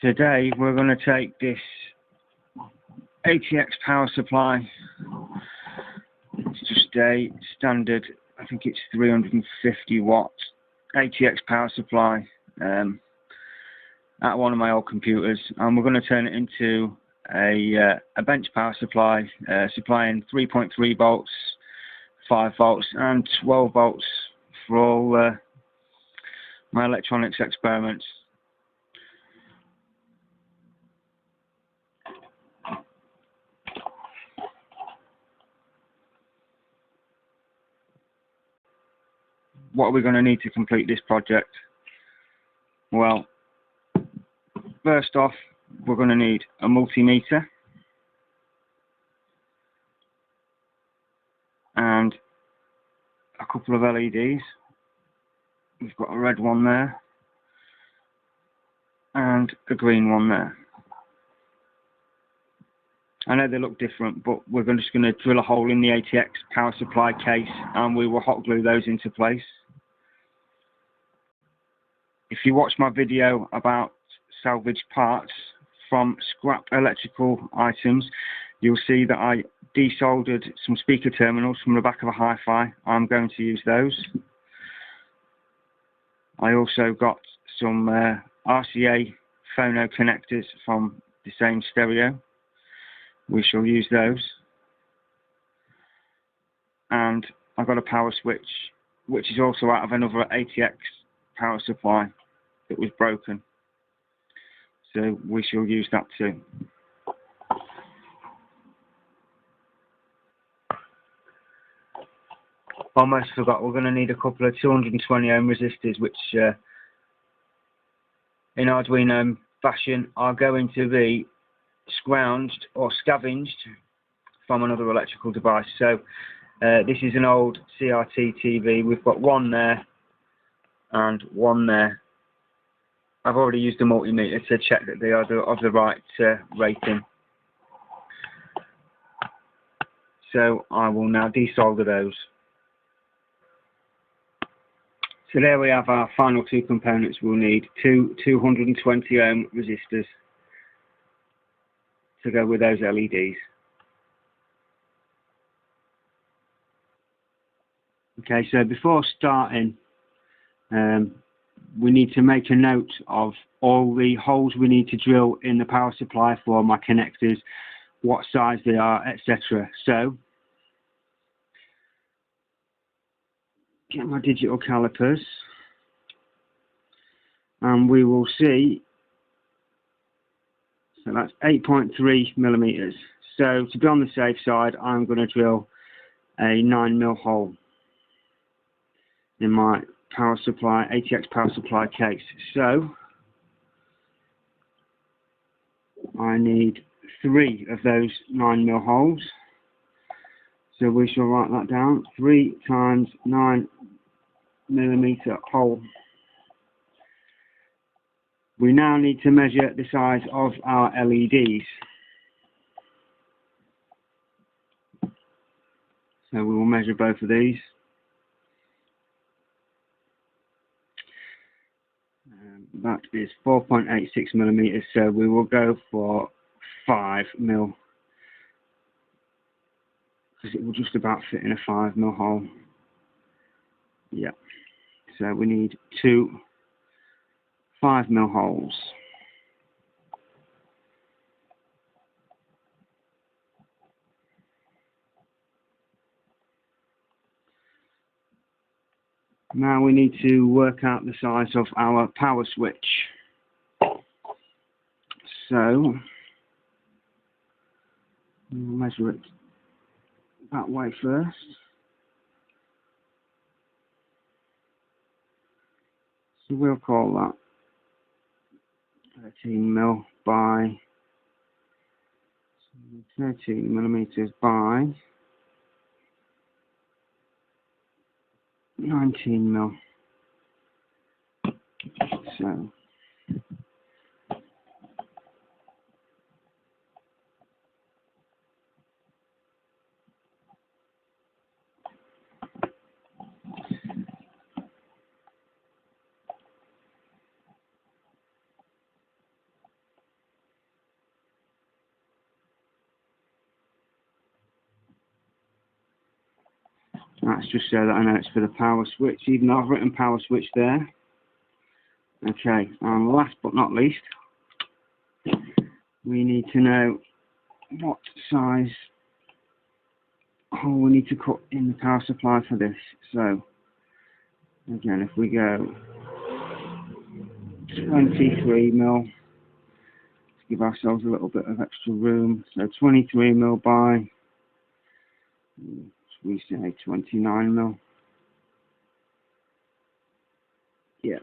Today we're going to take this ATX power supply. It's just a standard, I think it's 350 watt ATX power supply at one of my old computers, and we're going to turn it into a bench power supply, supplying 3.3 volts, 5 volts and 12 volts for all my electronics experiments. What are we going to need to complete this project? Well, first off, we're going to need a multimeter and a couple of LEDs. We've got a red one there and a green one there. I know they look different, but we're just going to drill a hole in the ATX power supply case and we will hot glue those into place. If you watch my video about salvage parts from scrap electrical items, you'll see that I desoldered some speaker terminals from the back of a hi-fi. I'm going to use those. I also got some RCA phono connectors from the same stereo. We shall use those. And I got a power switch, which is also out of another ATX power supply that was broken. So we shall use that too. Almost forgot, we're going to need a couple of 220 ohm resistors, which in ArDweNOme fashion are going to be scrounged or scavenged from another electrical device. So this is an old CRT TV. We've got one there and one there. I've already used the multimeter to check that they are of the right rating. So I will now desolder those. So there we have our final two components. We'll need two 220 ohm resistors to go with those LEDs. Okay, so before starting, we need to make a note of all the holes we need to drill in the power supply for my connectors, what size they are, etc. So, get my digital calipers and we will see. So that's 8.3 millimeters. So to be on the safe side, I'm going to drill a 9mm hole in my power supply, ATX power supply case. So I need 3 of those 9mm holes. So we shall write that down. 3 times 9mm hole. We now need to measure the size of our LEDs. So we will measure both of these. That is 4.86 millimeters, so we will go for 5mm, because it will just about fit in a 5mm hole. Yeah, so we need 2 5mm holes. Now we need to work out the size of our power switch. So we'll measure it that way first. So we'll call that 13mm by 13 millimeters by 19mm. So That's just so that I know it's for the power switch, even though I've written power switch there. Okay, and last but not least, we need to know what size hole we need to cut in the power supply for this. So, again, if we go 23mm, let's give ourselves a little bit of extra room. So 23mm by, we say 29mm. Yeah.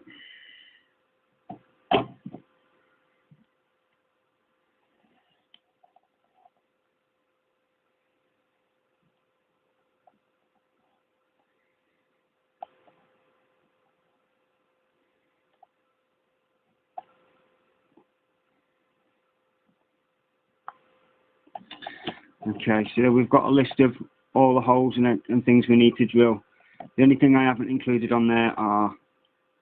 Okay, so we've got a list of all the holes and things we need to drill. The only thing I haven't included on there are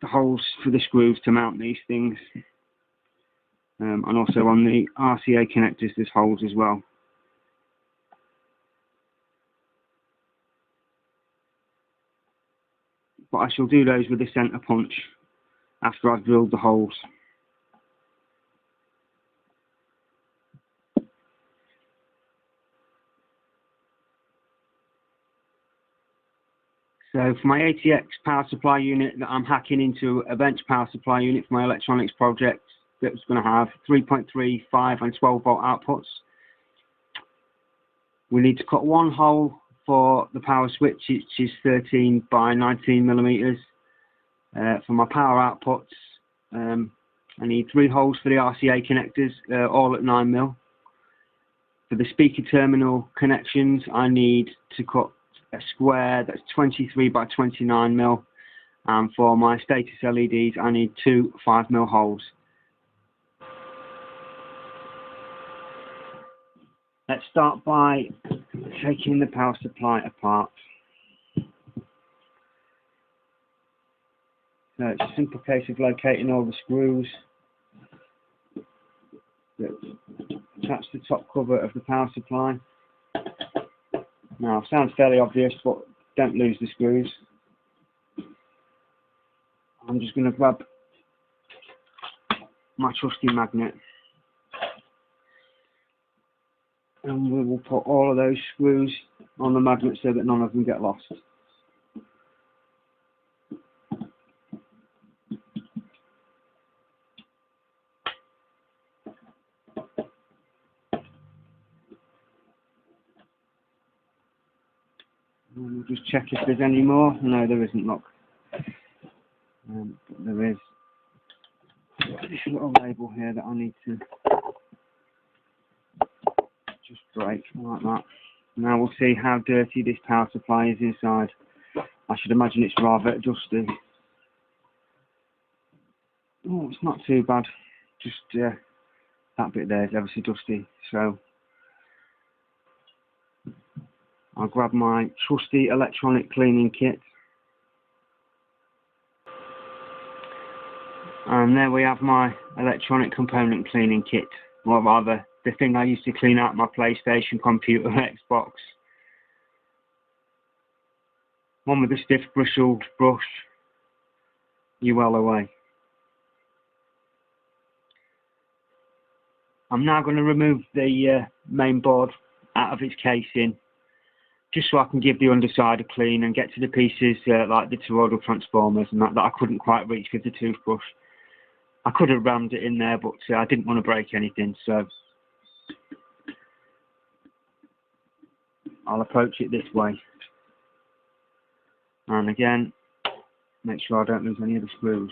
the holes for the screws to mount these things. And also on the RCA connectors there's holes as well. But I shall do those with a centre punch after I've drilled the holes. So for my ATX power supply unit that I'm hacking into a bench power supply unit for my electronics project that was going to have 3.3, 5 and 12 volt outputs, we need to cut one hole for the power switch, which is 13 by 19mm. For my power outputs, I need 3 holes for the RCA connectors, all at 9mm. For the speaker terminal connections, I need to cut a square that's 23 by 29mm, and for my status LEDs I need 2 5mm holes. Let's start by taking the power supply apart. So it's a simple case of locating all the screws that attach the top cover of the power supply. Now, sounds fairly obvious, but don't lose the screws. I'm just going to grab my trusty magnet and we will put all of those screws on the magnet so that none of them get lost. And we'll just check if there's any more. No, there isn't, look. But there is this little label here that I need to just break like that. Now we'll see how dirty this power supply is inside. I should imagine it's rather dusty. Oh, it's not too bad. Just that bit there is ever so dusty. So I'll grab my trusty electronic cleaning kit. And there we have my electronic component cleaning kit, or rather the thing I used to clean out my PlayStation, computer, Xbox. One with a stiff bristled brush, you're well away. I'm now going to remove the main board out of its casing, just so I can give the underside a clean and get to the pieces like the toroidal transformers and that I couldn't quite reach with the toothbrush. I could have rammed it in there, but I didn't want to break anything, so I'll approach it this way. And again, make sure I don't lose any of the screws.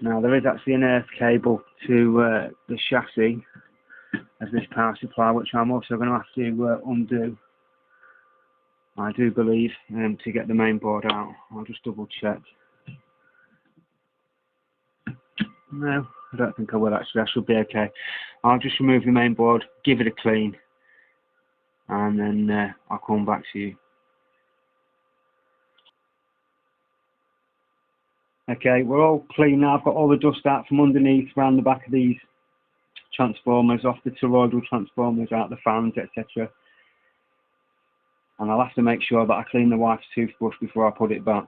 Now there is actually an earth cable to the chassis of this power supply, which I'm also going to have to undo, I do believe, to get the main board out. I'll just double check. No, I don't think I will actually. I should be okay. I'll just remove the main board, give it a clean, and then I'll come back to you. Okay, we're all clean now. I've got all the dust out from underneath, around the back of these transformers, off the toroidal transformers, out the fans, etc. And I'll have to make sure that I clean the wife's toothbrush before I put it back,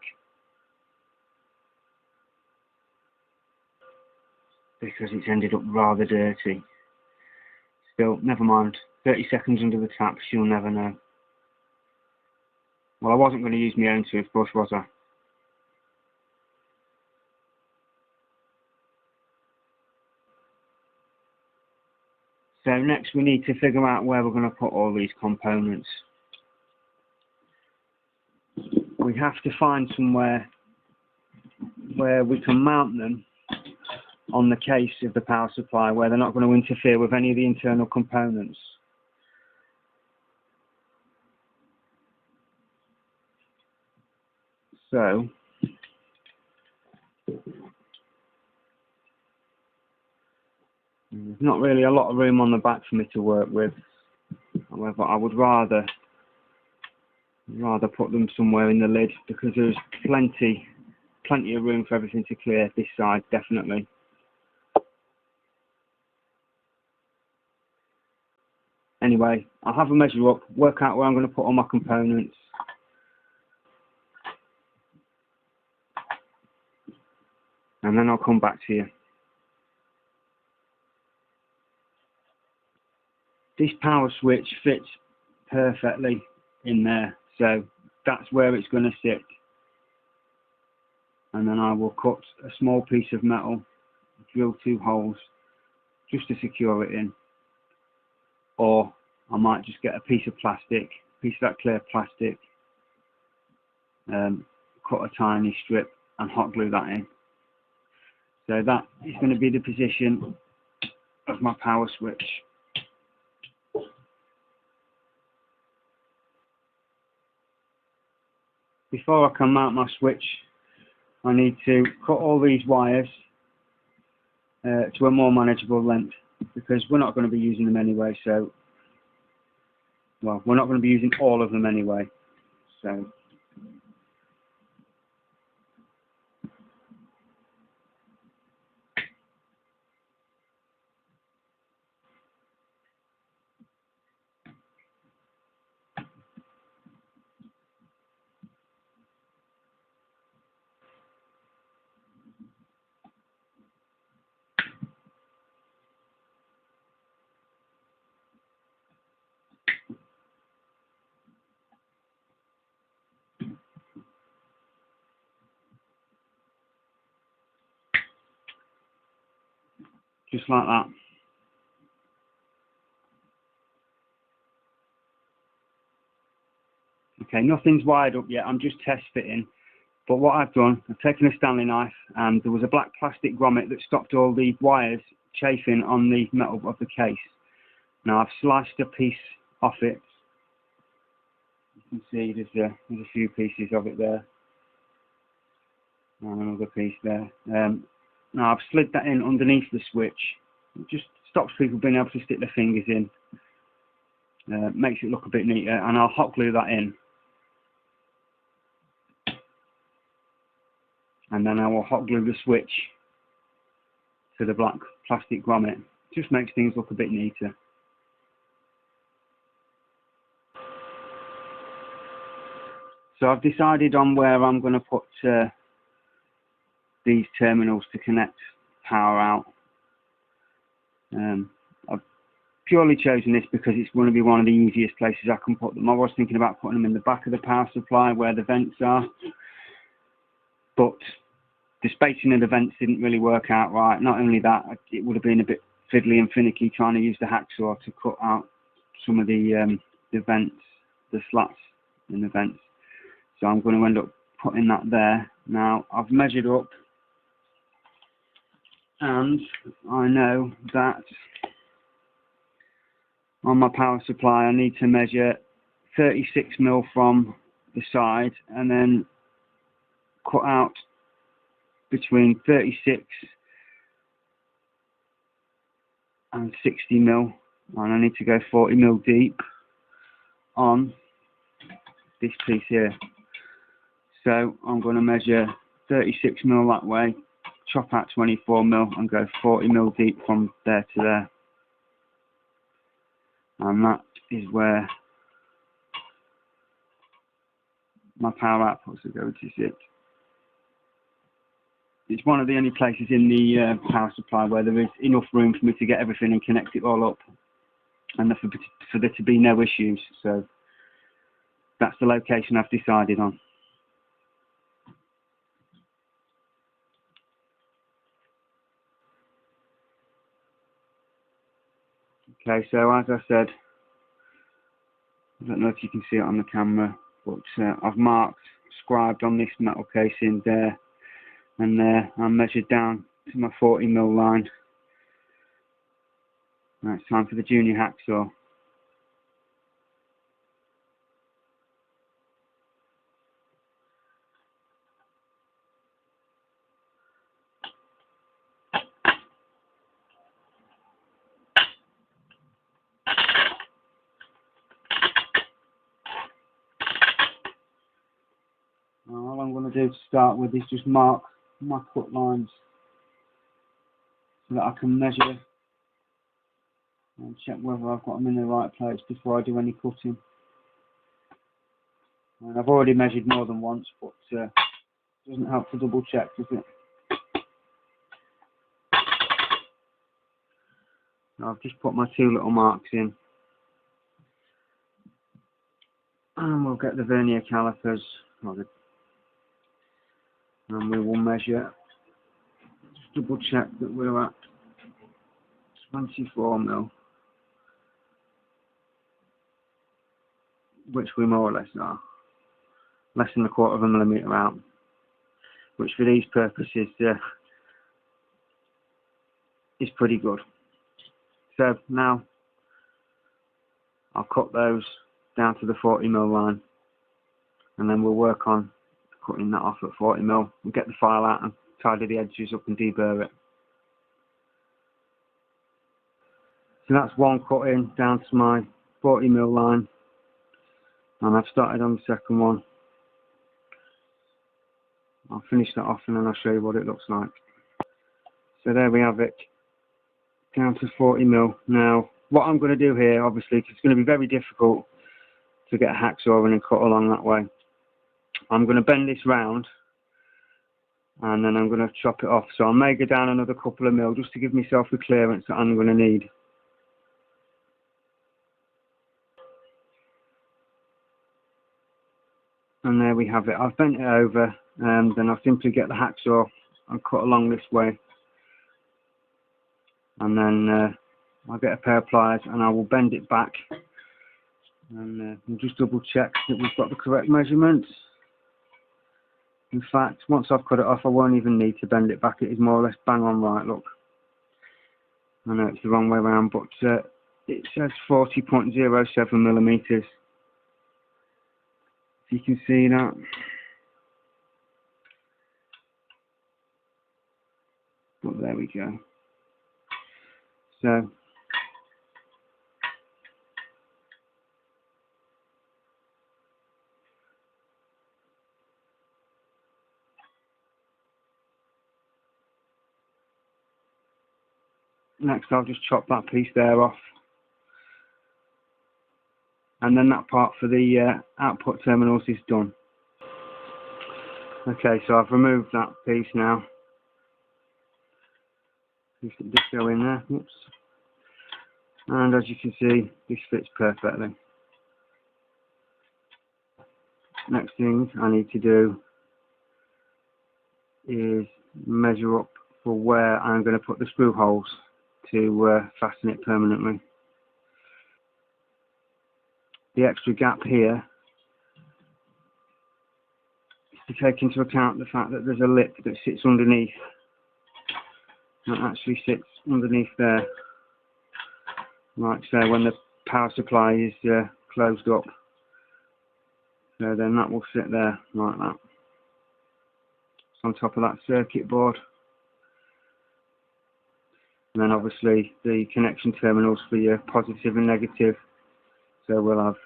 because it's ended up rather dirty. Still, never mind. 30 seconds under the tap, she'll never know. Well, I wasn't going to use my own toothbrush, was I? So next we need to figure out where we're going to put all these components. We have to find somewhere where we can mount them on the case of the power supply, where they're not going to interfere with any of the internal components. So there's not really a lot of room on the back for me to work with. However, I would rather put them somewhere in the lid, because there's plenty of room for everything to clear this side, definitely. Anyway, I'll have a measure up, work out where I'm going to put all my components. And then I'll come back to you. This power switch fits perfectly in there, so that's where it's going to sit. And then I will cut a small piece of metal, drill 2 holes just to secure it in. Or I might just get a piece of plastic, piece of that clear plastic, cut a tiny strip and hot glue that in. So that is going to be the position of my power switch. Before I can mount my switch, I need to cut all these wires to a more manageable length, because we're not going to be using them anyway. So, well, we're not going to be using all of them anyway. So, just like that. Okay, nothing's wired up yet, I'm just test fitting. But what I've done, I've taken a Stanley knife, and there was a black plastic grommet that stopped all the wires chafing on the metal of the case. Now I've sliced a piece off it. You can see there's a few pieces of it there. And another piece there. Now I've slid that in underneath the switch. It just stops people being able to stick their fingers in. Makes it look a bit neater, and I'll hot glue that in. And then I will hot glue the switch to the black plastic grommet. Just makes things look a bit neater. So I've decided on where I'm going to put these terminals to connect power out. I've purely chosen this because it's going to be one of the easiest places I can put them. I was thinking about putting them in the back of the power supply where the vents are, but the spacing of the vents didn't really work out right. Not only that, it would have been a bit fiddly and finicky trying to use the hacksaw to cut out some of the vents, the slats in the vents. So I'm going to end up putting that there. Now I've measured up, and I know that on my power supply I need to measure 36mm from the side, and then cut out between 36 and 60mm, and I need to go 40mm deep on this piece here. So I'm going to measure 36mm that way, chop out 24mm and go 40mm deep from there to there, and that is where my power outputs are going to sit. It's one of the only places in the power supply where there is enough room for me to get everything and connect it all up, and for there to be no issues. So that's the location I've decided on. Okay, so as I said, I don't know if you can see it on the camera, but I've marked, scribed on this metal casing there and there. I measured down to my 40mm line. Now it's time for the junior hacksaw. All I'm going to do to start with is just mark my cut lines so that I can measure and check whether I've got them in the right place before I do any cutting. And I've already measured more than once, but it doesn't help to double check, does it? I've just put my two little marks in, and we'll get the vernier calipers and we will measure, just double check that we're at 24mm, which we more or less are, less than 1/4 millimetre out, which for these purposes is pretty good. So now I'll cut those down to the 40mm line, and then we'll work on cutting that off at 40mm and get the file out and tidy the edges up and deburr it. So that's one cut in down to my 40mm line, and I've started on the second one. I'll finish that off and then I'll show you what it looks like. So there we have it, down to 40mm. Now what I'm going to do here, obviously, 'cause it's going to be very difficult to get a hacksaw in and cut along that way, I'm going to bend this round and then I'm going to chop it off. So I may go down another couple of mil just to give myself the clearance that I'm going to need. And there we have it. I've bent it over, and then I'll simply get the hacksaw and cut along this way. And then I'll get a pair of pliers and I will bend it back. And we'll just double check that we've got the correct measurements. In fact, once I've cut it off, I won't even need to bend it back. It is more or less bang on right, look. I know it's the wrong way around, but it says 40.07mm. If you can see that. But there we go. So next I'll just chop that piece there off, and then that part for the output terminals is done. Okay, so I've removed that piece now. Just go in there. Oops. And as you can see, this fits perfectly. Next thing I need to do is measure up for where I'm going to put the screw holes to fasten it permanently. The extra gap here is to take into account the fact that there's a lip that sits underneath. That actually sits underneath there, like so, when the power supply is closed up. So then that will sit there like that. It's on top of that circuit board. and then obviously the connection terminals for your positive and negative. So we'll have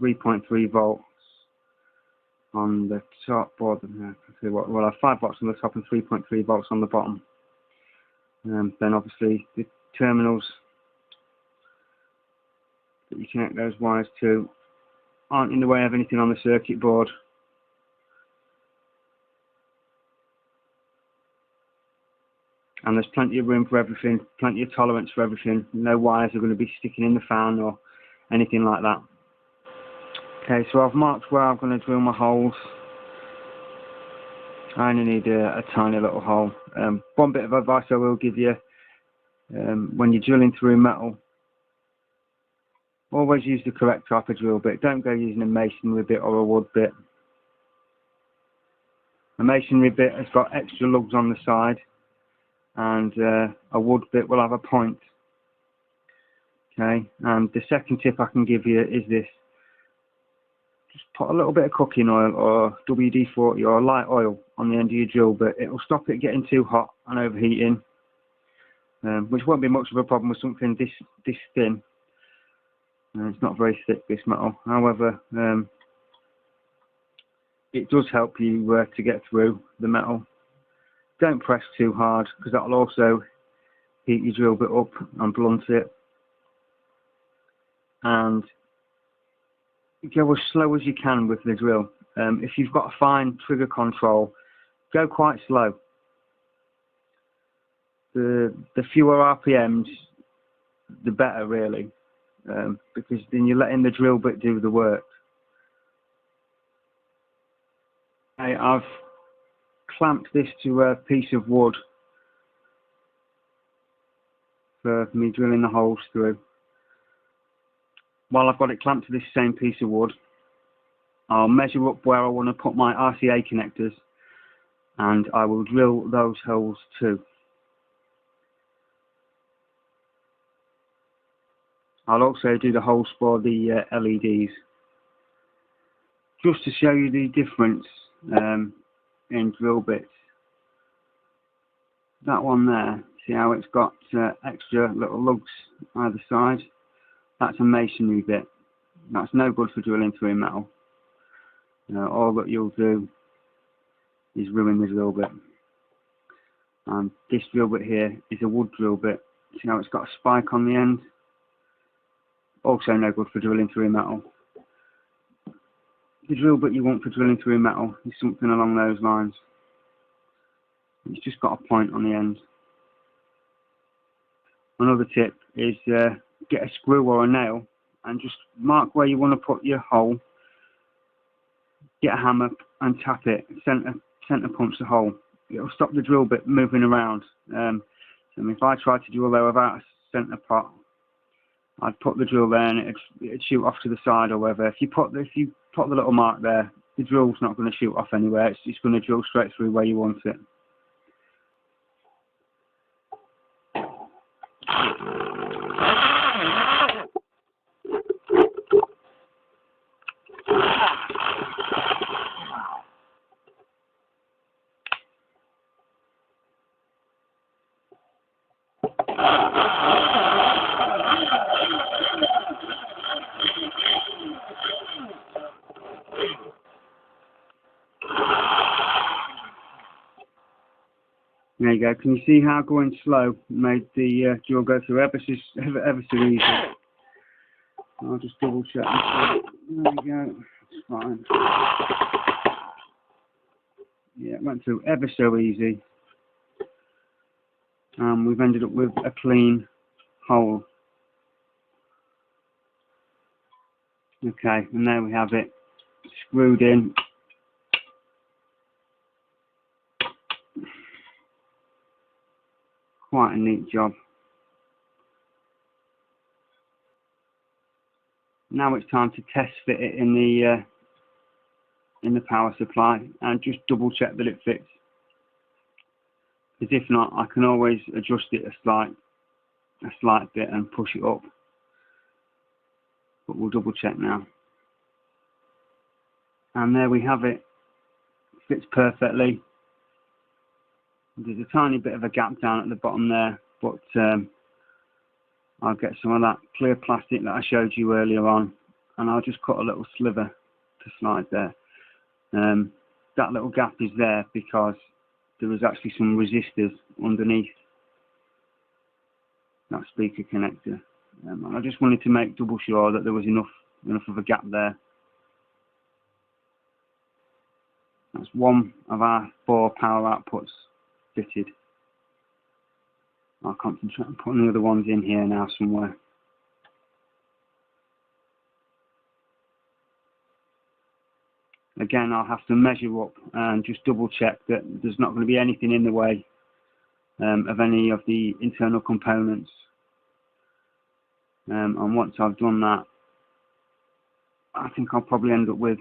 3.3 volts on the top, or we'll have 5 volts on the top and 3.3 volts on the bottom. Then obviously the terminals that you connect those wires to aren't in the way of anything on the circuit board. And there's plenty of room for everything, plenty of tolerance for everything. No wires are going to be sticking in the fan or anything like that. Okay, so I've marked where I'm going to drill my holes. I only need a tiny little hole. One bit of advice I will give you, when you're drilling through metal, always use the correct type of drill bit. Don't go using a masonry bit or a wood bit. A masonry bit has got extra lugs on the side, and a wood bit will have a point. Okay, and the second tip I can give you is this. Just put a little bit of cooking oil or WD-40 or light oil on the end of your drill bit. It will stop it getting too hot and overheating, which won't be much of a problem with something this thin. It's not very thick, this metal. However, it does help you to get through the metal. Don't press too hard, because that will also heat your drill bit up and blunt it. And go as slow as you can with the drill. If you've got a fine trigger control, go quite slow. The fewer RPMs, the better, really, because then you're letting the drill bit do the work. I've clamped this to a piece of wood for me drilling the holes through. While I've got it clamped to this same piece of wood, I'll measure up where I want to put my RCA connectors, and I will drill those holes too. I'll also do the holes for the LEDs, just to show you the difference in drill bits. That one there, see how it's got extra little lugs either side? That's a masonry bit. That's no good for drilling through metal. All that you'll do is ruin the drill bit. And this drill bit here is a wood drill bit. See how it's got a spike on the end? Also no good for drilling through metal. The drill bit you want for drilling through metal is something along those lines. It's just got a point on the end. Another tip is get a screw or a nail and just mark where you want to put your hole. Get a hammer and tap it. Center punch the hole. It'll stop the drill bit moving around. So if I tried to drill there without a center pot, I'd put the drill there and it'd shoot off to the side or whatever. If you put the little mark there, the drill's not going to shoot off anywhere. It's just going to drill straight through where you want it. There you go. Can you see how going slow made the drill go through ever so easy? I'll just double check. There we go. It's fine. Yeah, it went through ever so easy. We've ended up with a clean hole. Okay, and there we have it, screwed in. Quite a neat job. Now it's time to test fit it in the power supply and just double check that it fits. Because if not, I can always adjust it a slight bit and push it up. But we'll double check now. And there we have it. Fits perfectly. There's a tiny bit of a gap down at the bottom there, but I'll get some of that clear plastic that I showed you earlier on, and I'll just cut a little sliver to slide there. That little gap is there because there was actually some resistors underneath that speaker connector, and I just wanted to make double sure that there was enough of a gap there. That's one of our 4 power outputs fitted. I'll concentrate on putting the other ones in here now somewhere. Again, I'll have to measure up and just double check that there's not going to be anything in the way of any of the internal components. And once I've done that, I think I'll probably end up with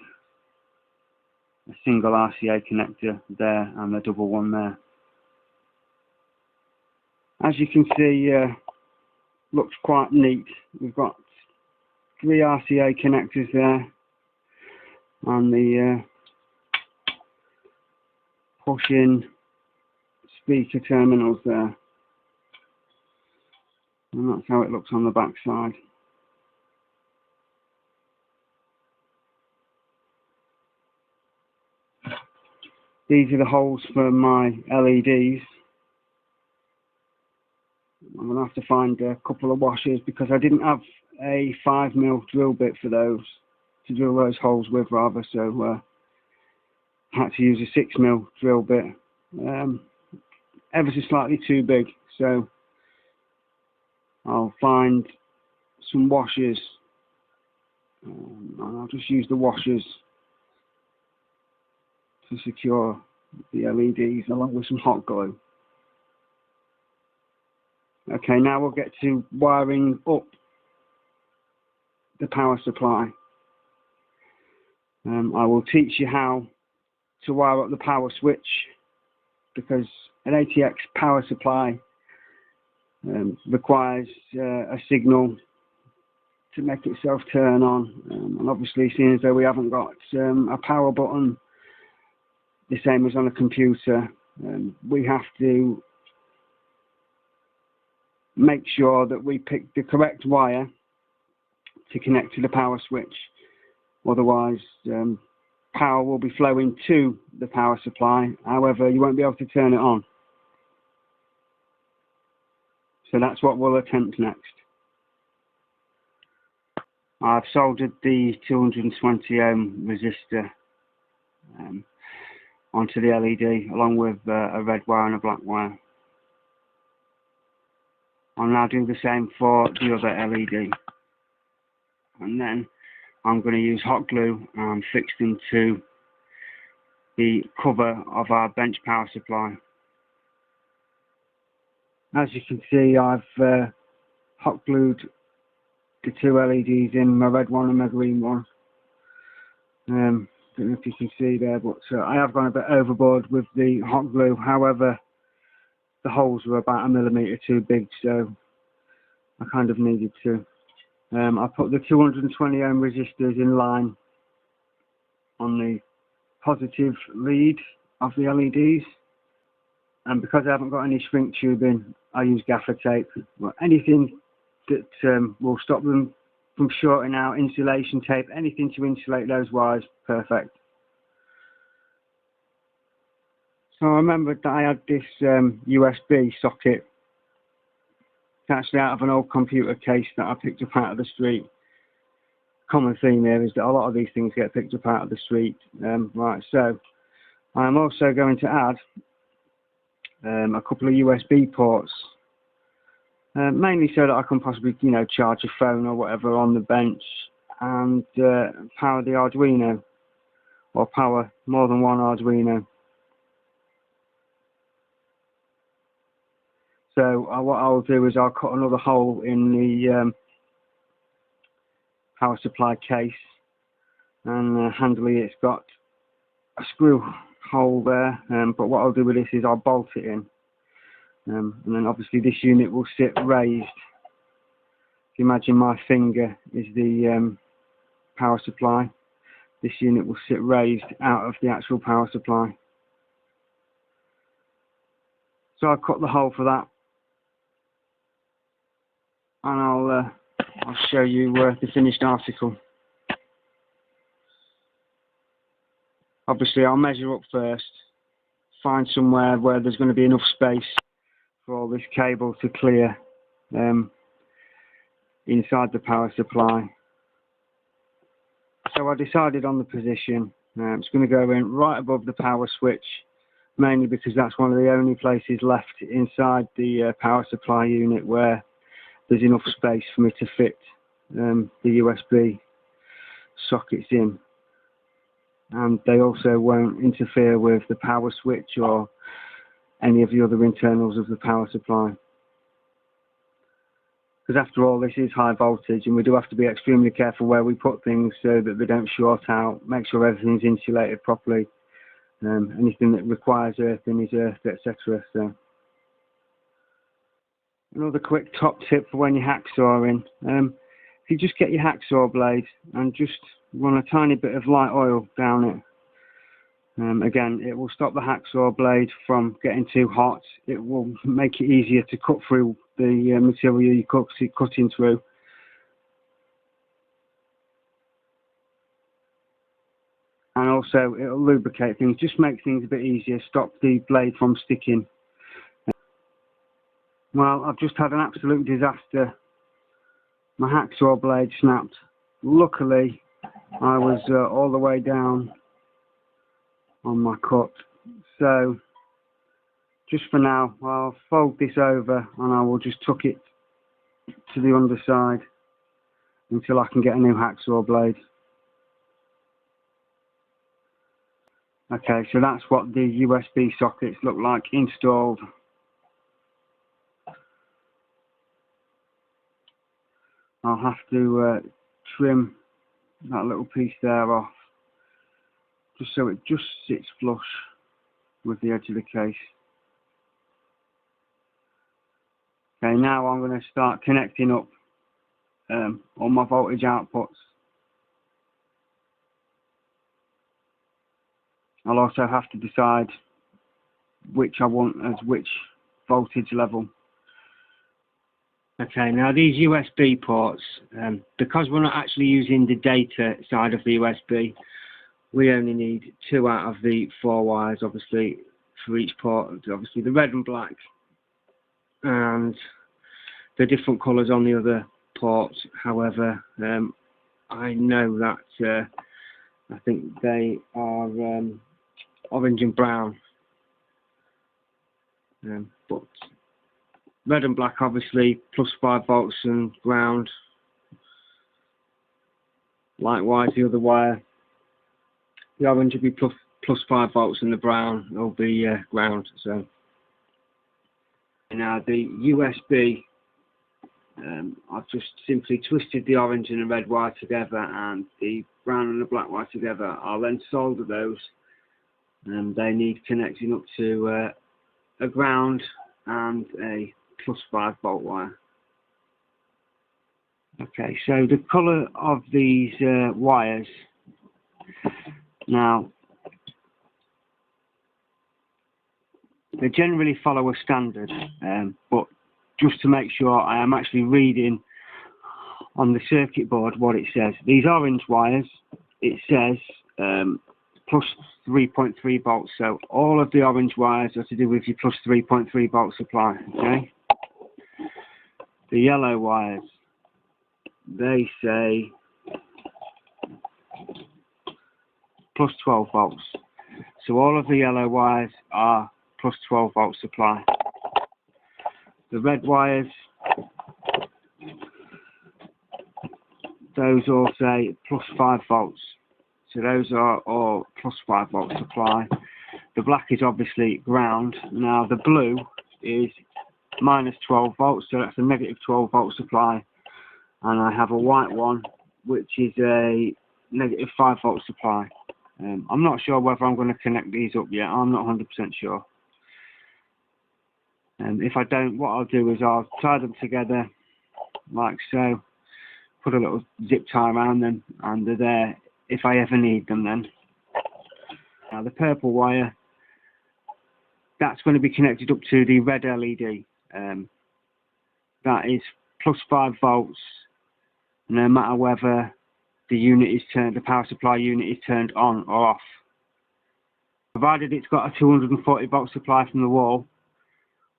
a single RCA connector there and a double one there. As you can see, looks quite neat. We've got 3 RCA connectors there on the push-in speaker terminals there, and that's how it looks on the back side. These are the holes for my LEDs. I'm going to have to find a couple of washers because I didn't have a 5mm drill bit for those, to drill those holes with rather, so I had to use a 6mm drill bit, ever so slightly too big, so I'll find some washers, and I'll just use the washers to secure the LEDs along with some hot glue. Okay, now we'll get to wiring up the power supply. I will teach you how to wire up the power switch, because an ATX power supply requires a signal to make itself turn on, and obviously, seeing as though we haven't got a power button the same as on a computer, we have to make sure that we pick the correct wire to connect to the power switch. Otherwise, power will be flowing to the power supply, however you won't be able to turn it on. So that's what we'll attempt next. I've soldered the 220 ohm resistor onto the LED along with a red wire and a black wire. I'll now do the same for the other LED, and then I'm going to use hot glue and fix them to the cover of our bench power supply. As you can see, I've hot glued the 2 LEDs in, my red one and my green one. Don't know if you can see there, but I have gone a bit overboard with the hot glue. However, the holes were about 1mm too big, so I kind of needed to. I put the 220 ohm resistors in line on the positive lead of the LEDs, and because I haven't got any shrink tubing, I use gaffer tape. Well, anything that will stop them from shorting out, insulation tape, anything to insulate those wires, perfect. So I remembered that I had this USB socket. It's actually out of an old computer case that I picked up out of the street. Common theme here is that a lot of these things get picked up out of the street. Right, so I'm also going to add a couple of USB ports, mainly so that I can possibly, charge a phone or whatever on the bench and power the ArDweNOme, or power more than one ArDweNOme. So what I'll do is I'll cut another hole in the power supply case, and handily it's got a screw hole there, but what I'll do with this is I'll bolt it in, and then obviously this unit will sit raised. If you imagine my finger is the power supply, this unit will sit raised out of the actual power supply. So I'll cut the hole for that and I'll show you the finished article. Obviously I'll measure up first, find somewhere where there's going to be enough space for all this cable to clear inside the power supply. So I decided on the position. It's going to go in right above the power switch, mainly because that's one of the only places left inside the power supply unit where there's enough space for me to fit the USB sockets in, and they also won't interfere with the power switch or any of the other internals of the power supply. Because after all, this is high voltage, and we do have to be extremely careful where we put things so that they don't short out, make sure everything's insulated properly. Anything that requires earthing is earthed, etc. So, another quick top tip for when you're hacksawing: if you just get your hacksaw blade and just run a tiny bit of light oil down it. Again, it will stop the hacksaw blade from getting too hot. It will make it easier to cut through the material you're cutting through. And also it will lubricate things, just make things a bit easier, stop the blade from sticking. Well, I've just had an absolute disaster. My hacksaw blade snapped. Luckily, I was all the way down on my cut. So, just for now, I'll fold this over and I will just tuck it to the underside until I can get a new hacksaw blade. Okay, so that's what the USB sockets look like installed. I'll have to trim that little piece there off, just so it just sits flush with the edge of the case. Okay, now I'm going to start connecting up all my voltage outputs. I'll also have to decide which I want as which voltage level. Okay, now these USB ports, because we're not actually using the data side of the USB, we only need 2 out of the 4 wires, obviously, for each port. Obviously the red and black and the different colours on the other ports. However, I know that I think they are orange and brown, but red and black obviously +5 volts and ground. Likewise the other wire, the orange will be +5 volts and the brown will be ground. So now the USB, I've just simply twisted the orange and the red wire together and the brown and the black wire together. I'll then solder those, and they need connecting up to a ground and a +5 volt wire. Okay, so the colour of these wires, now they generally follow a standard, but just to make sure I am actually reading on the circuit board what it says. These orange wires, it says +3.3 volts, so all of the orange wires are to do with your +3.3 volt supply. Okay. The yellow wires, they say +12 volts, so all of the yellow wires are +12 volt supply. The red wires, those all say +5 volts, so those are all +5 volt supply. The black is obviously ground. Now the blue is -12 volts, so that's a -12 volt supply, and I have a white one which is a -5 volt supply. I'm not sure whether I'm going to connect these up yet. I'm not 100% sure. If I don't, what I'll do is I'll tie them together like so, put a little zip tie around them, and they're there if I ever need them then. Now the purple wire, that's going to be connected up to the red LED. That is +5 volts, no matter whether the power supply unit is turned on or off. Provided it's got a 240 volt supply from the wall,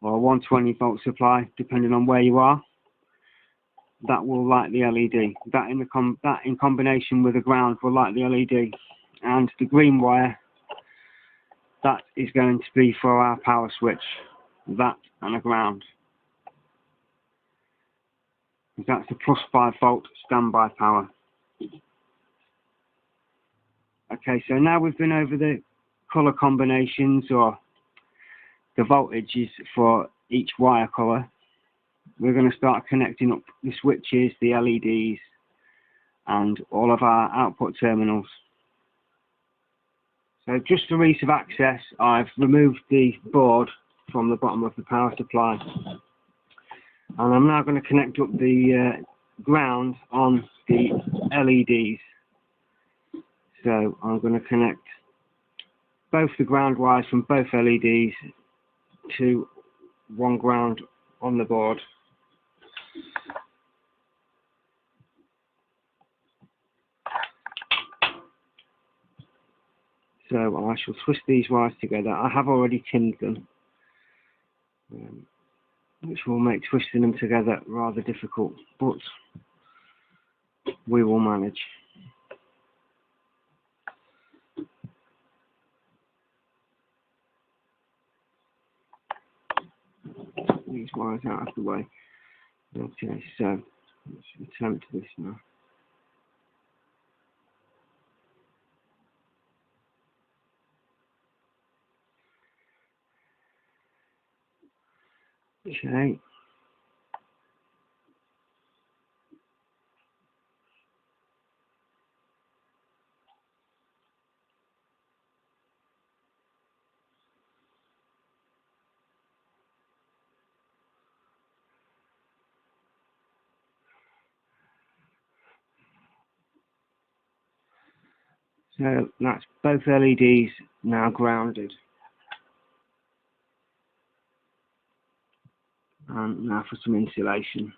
or a 120 volt supply, depending on where you are, that will light the LED. That in combination with the ground will light the LED. And the green wire, that is going to be for our power switch. That and a ground. That's the +5 volt standby power. Okay, so now we've been over the colour combinations or the voltages for each wire colour. We're going to start connecting up the switches, the LEDs, and all of our output terminals. So just for ease of access, I've removed the board from the bottom of the power supply. And I'm now going to connect up the ground on the LEDs. So I'm going to connect both the ground wires from both LEDs to one ground on the board. So I shall twist these wires together. I have already tinned them, which will make twisting them together rather difficult, but we will manage. These wires out of the way. Okay, so let's attempt this now. Okay. So that's both LEDs now grounded. And now for some insulation.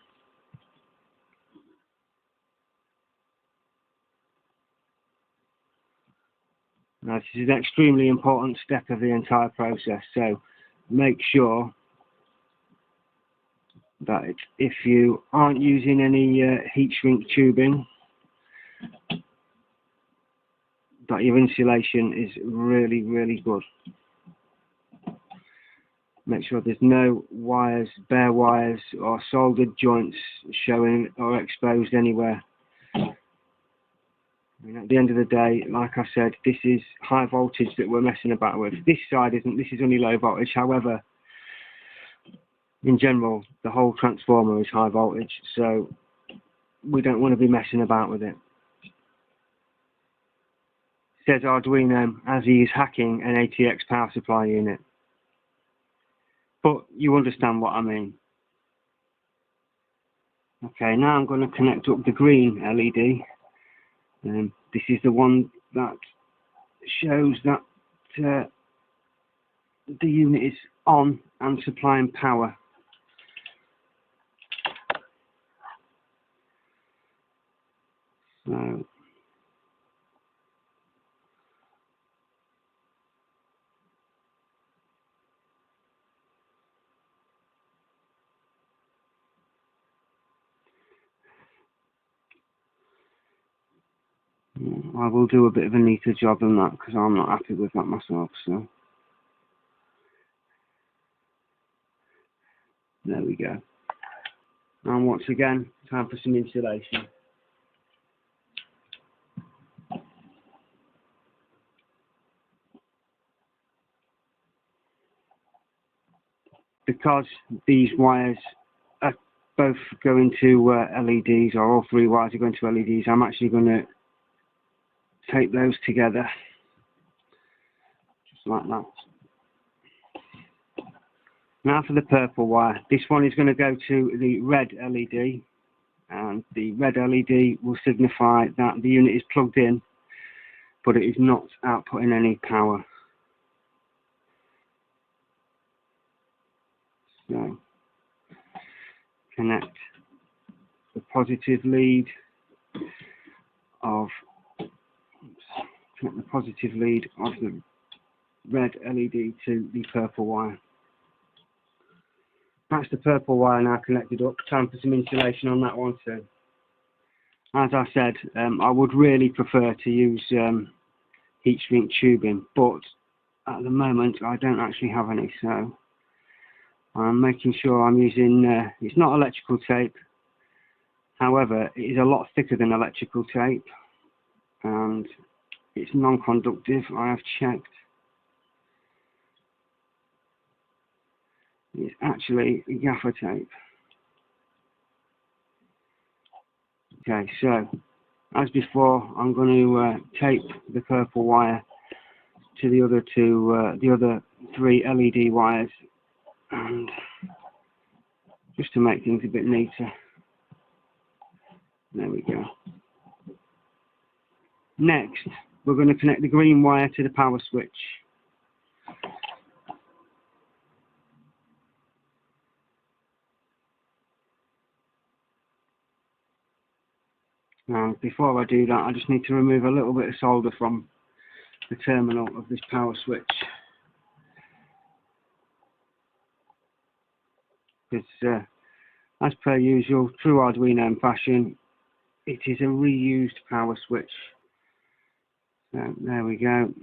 Now this is an extremely important step of the entire process, so make sure that if you aren't using any heat shrink tubing, that your insulation is really, really good. Make sure there's no wires, bare wires or soldered joints showing or exposed anywhere. I mean, at the end of the day, like I said, this is high voltage that we're messing about with. This side isn't, this is only low voltage. However, in general, the whole transformer is high voltage, so we don't want to be messing about with it. It says ArDweNOme as he is hacking an ATX power supply unit. But you understand what I mean. Okay, now I'm going to connect up the green LED. This is the one that shows that the unit is on and supplying power. So I will do a bit of a neater job than that because I'm not happy with that myself. So there we go. And once again, time for some insulation. Because these wires are both going to LEDs, or all three wires are going to LEDs, I'm actually going to tape those together, just like that. Now for the purple wire. This one is going to go to the red LED, and the red LED will signify that the unit is plugged in, but it is not outputting any power. So, connect positive lead of the red LED to the purple wire. That's the purple wire now connected up. Time for some insulation on that one too. As I said, I would really prefer to use heat shrink tubing, but at the moment I don't actually have any, so I'm making sure I'm using, it's not electrical tape, however it is a lot thicker than electrical tape and it's non-conductive. I have checked. It's actually gaffer tape. Okay, so as before, I'm going to tape the purple wire to the other three LED wires, and just to make things a bit neater. There we go. Next, we're going to connect the green wire to the power switch. Now, before I do that, I just need to remove a little bit of solder from the terminal of this power switch. Because, as per usual, true ArDweNOme fashion, it is a reused power switch. So, there we go.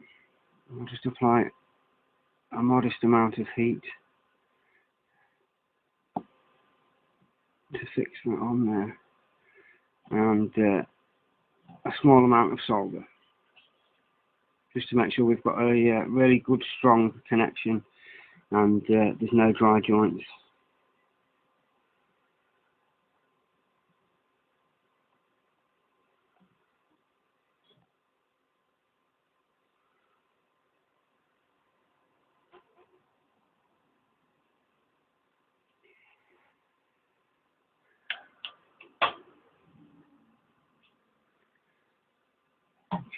I'll just apply a modest amount of heat to fix that on there. And a small amount of solder, just to make sure we've got a really good strong connection and there's no dry joints.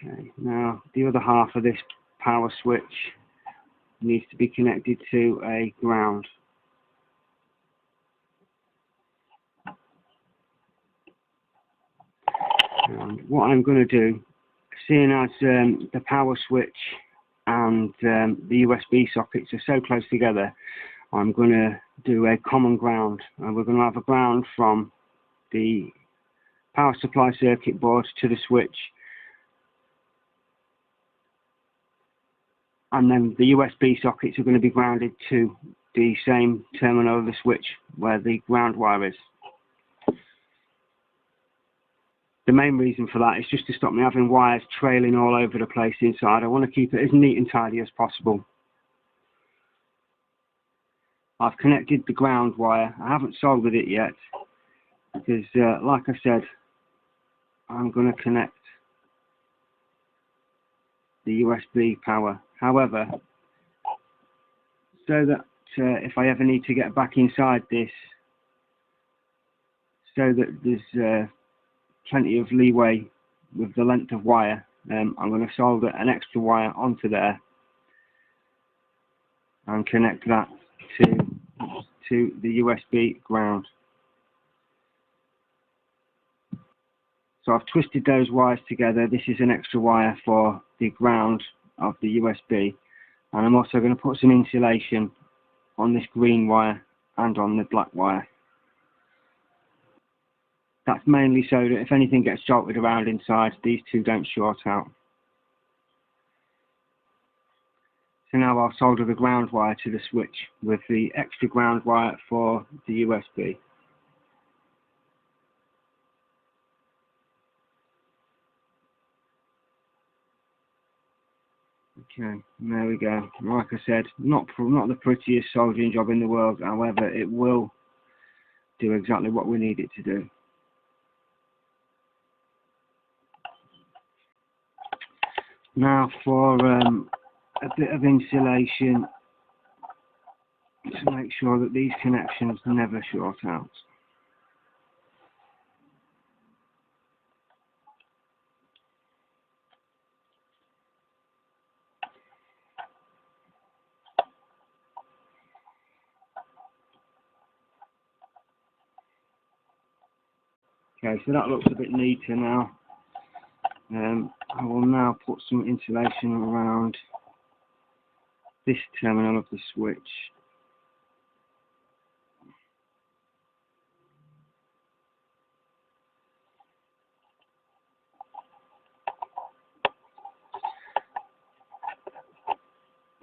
Okay, now the other half of this power switch needs to be connected to a ground. And what I'm going to do, seeing as the power switch and the USB sockets are so close together, I'm going to do a common ground. And we're going to have a ground from the power supply circuit board to the switch, and then the USB sockets are going to be grounded to the same terminal of the switch where the ground wire is. The main reason for that is just to stop me having wires trailing all over the place inside. I want to keep it as neat and tidy as possible. I've connected the ground wire. I haven't soldered it yet because, like I said, I'm going to connect the USB power. However, so that if I ever need to get back inside this, so that there's plenty of leeway with the length of wire, I'm going to solder an extra wire onto there and connect that to the USB ground. So I've twisted those wires together. This is an extra wire for the ground of the USB, and I'm also going to put some insulation on this green wire and on the black wire. That's mainly so that if anything gets jolted around inside, these two don't short out. So now I'll solder the ground wire to the switch with the extra ground wire for the USB. Okay, there we go. Like I said, not the prettiest soldering job in the world, however, it will do exactly what we need it to do. Now for a bit of insulation to make sure that these connections never short out. Okay, so that looks a bit neater now. I will now put some insulation around this terminal of the switch.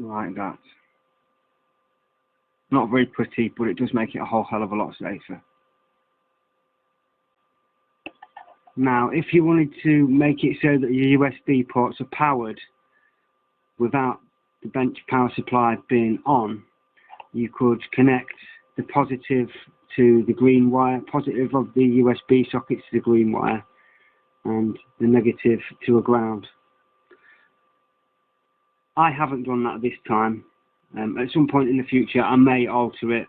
Like that. Not very pretty, but it does make it a whole hell of a lot safer. Now, if you wanted to make it so that your USB ports are powered without the bench power supply being on, you could connect the positive to the green wire, positive of the USB socket to the green wire, and the negative to a ground. I haven't done that this time. At some point in the future I may alter it.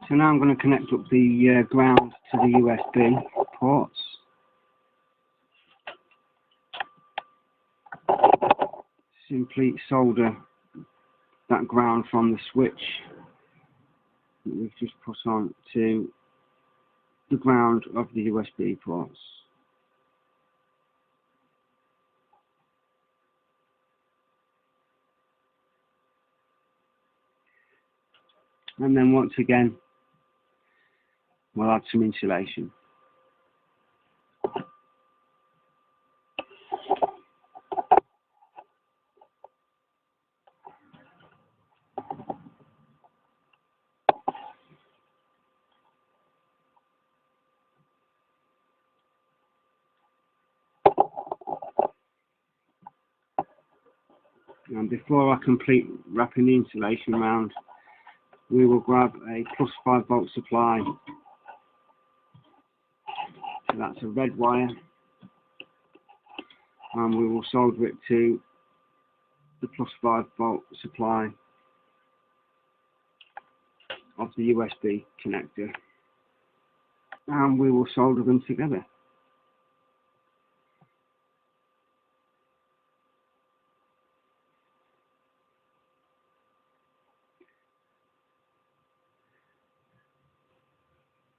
So now I'm going to connect up the ground to the USB ports. Simply solder that ground from the switch that we've just put on to the ground of the USB ports. And then once again we'll add some insulation. And before I complete wrapping the insulation around, we will grab a plus 5 volt supply. So that's a red wire, and we will solder it to the plus 5 volt supply of the USB connector, and we will solder them together.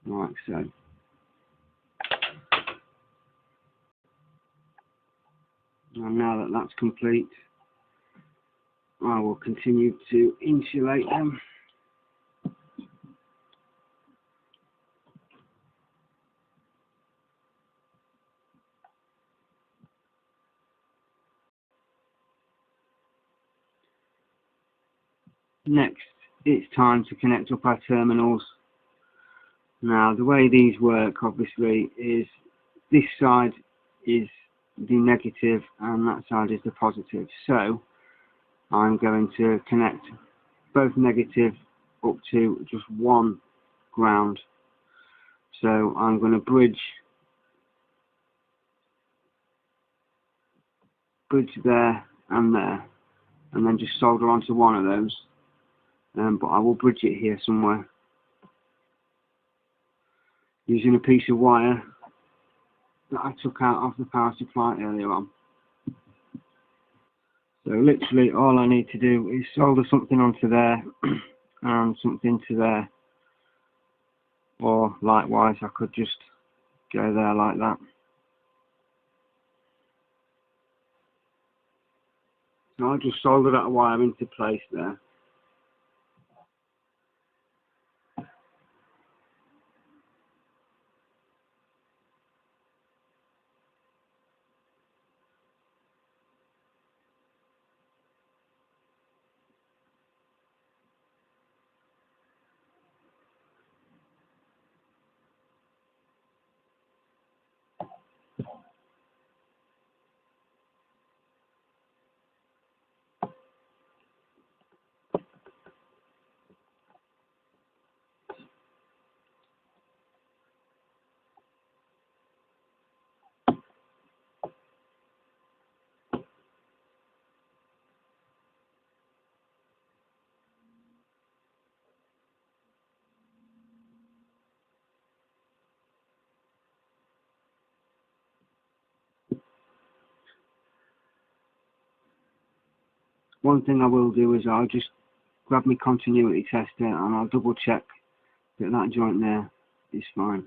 Like so. And now that that's complete, I will continue to insulate them. Next, it's time to connect up our terminals. Now, the way these work, obviously, is this side is the negative and that side is the positive. So, I'm going to connect both negative up to just one ground. So, I'm going to bridge there, and then just solder onto one of those. But I will bridge it here somewhere using a piece of wire that I took out of the power supply earlier on. So literally all I need to do is solder something onto there and something to there, or likewise I could just go there like that. So I'll just solder that wire into place there. One thing I will do is I'll just grab my continuity tester and I'll double check that that joint there is fine.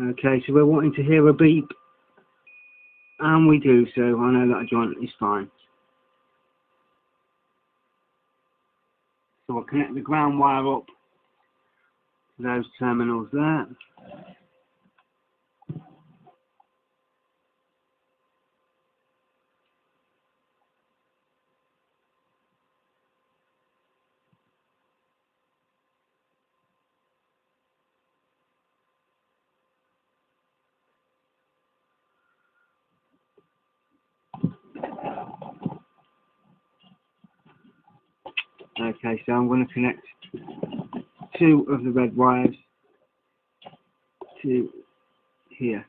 Okay, so we're wanting to hear a beep, and we do, so I know that joint is fine. So I'll connect the ground wire up to those terminals there. Okay, so I'm going to connect 2 of the red wires to here.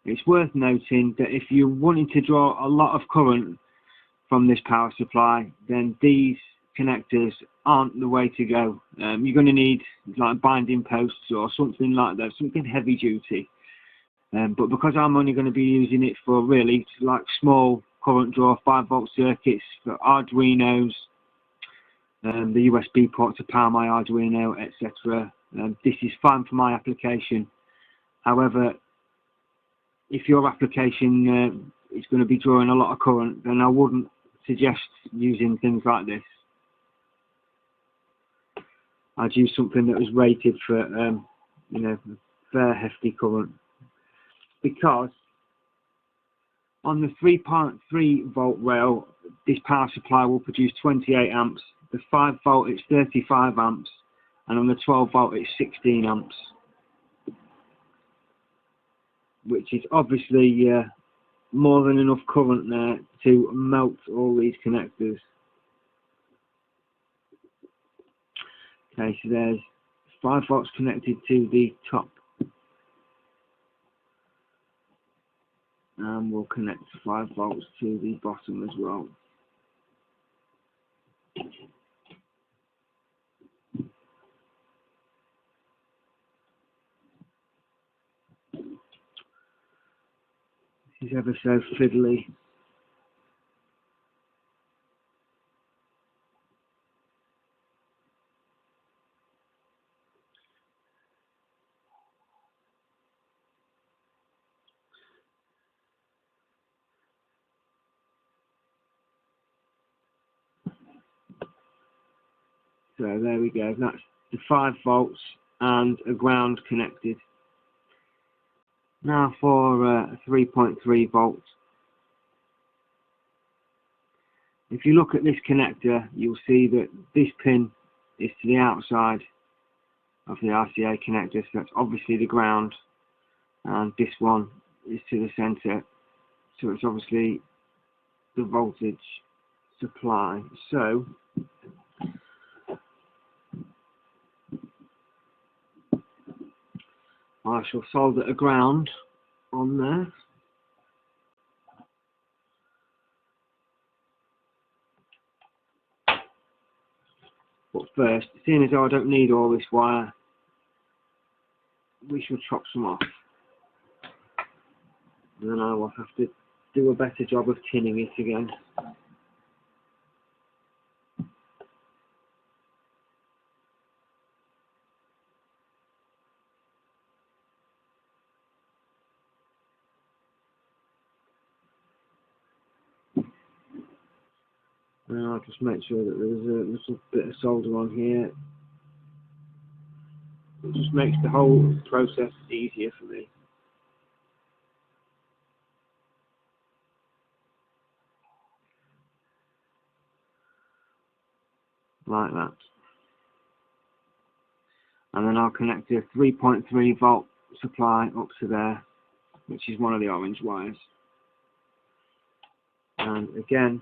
It's worth noting that if you're wanting to draw a lot of current from this power supply, then these connectors aren't the way to go. You're going to need like binding posts or something like that, something heavy duty. But because I'm only going to be using it for really like small current draw 5-volt circuits for ArDweNOs, the USB port to power my ArDweNO, etc. This is fine for my application. However, if your application is going to be drawing a lot of current, then I wouldn't suggest using things like this. I'd use something that was rated for, you know, fair hefty current. Because on the 3.3 volt rail, this power supply will produce 28 amps. The 5 volt it's 35 amps, and on the 12 volt it's 16 amps, which is obviously more than enough current there to melt all these connectors. Okay, so there's 5 volts connected to the top, and we'll connect 5 volts to the bottom as well. This is ever so fiddly. So there we go, that's the 5 volts and a ground connected. Now for 3.3 volts. If you look at this connector, you'll see that this pin is to the outside of the RCA connector, so that's obviously the ground, and this one is to the center, so it's obviously the voltage supply. So I shall solder a ground on there. But first, seeing as though I don't need all this wire, we shall chop some off. And then I will have to do a better job of tinning it again. And I'll just make sure that there's a little bit of solder on here. It just makes the whole process easier for me. Like that. And then I'll connect a 3.3 volt supply up to there, which is one of the orange wires. And again,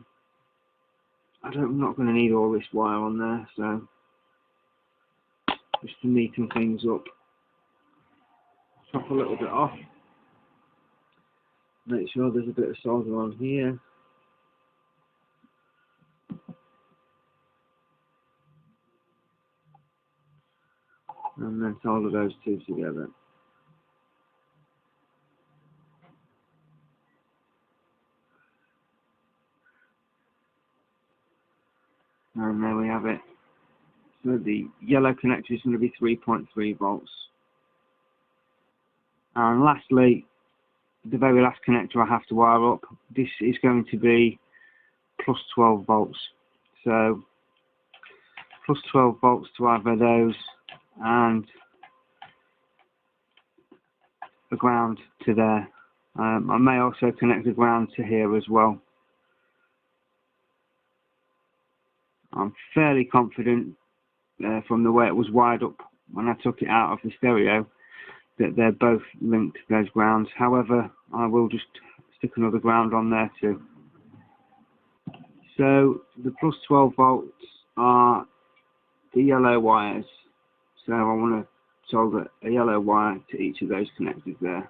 I'm not going to need all this wire on there, so just to neaten things up, chop a little bit off, make sure there's a bit of solder on here. And then solder those two together. And there we have it. So the yellow connector is going to be 3.3 volts. And lastly, the very last connector I have to wire up, this is going to be plus 12 volts. So plus 12 volts to either those, and a ground to there. I may also connect the ground to here as well. I'm fairly confident from the way it was wired up when I took it out of the stereo that they're both linked, those grounds. However, I will just stick another ground on there too. So the plus 12 volts are the yellow wires. So I want to solder a yellow wire to each of those connectors there.